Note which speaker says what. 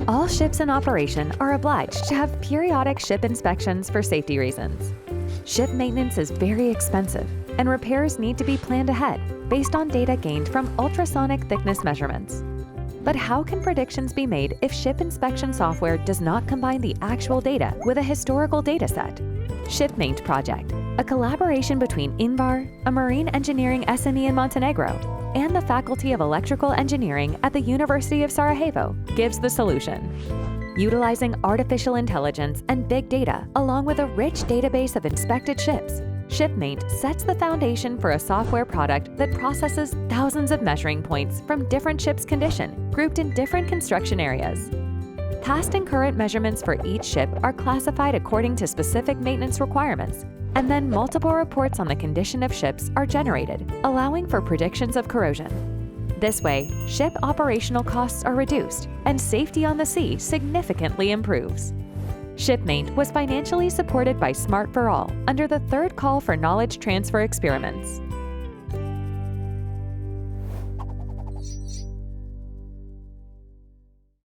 Speaker 1: All ships in operation are obliged to have periodic ship inspections for safety reasons. Ship maintenance is very expensive, and repairs need to be planned ahead based on data gained from ultrasonic thickness measurements. But how can predictions be made if ship inspection software does not combine the actual data with a historical dataset? Ship-mAInt project, a collaboration between Invar, a marine engineering SME in Montenegro, and the Faculty of Electrical Engineering at the University of Sarajevo, gives the solution. Utilizing artificial intelligence and big data, along with a rich database of inspected ships, Ship-mAInt sets the foundation for a software product that processes thousands of measuring points from different ships' condition, grouped in different construction areas. Past and current measurements for each ship are classified according to specific maintenance requirements, and then multiple reports on the condition of ships are generated, allowing for predictions of corrosion. This way, ship operational costs are reduced, and safety on the sea significantly improves. Ship-mAInt was financially supported by Smart for All under the third Call for Knowledge Transfer experiments.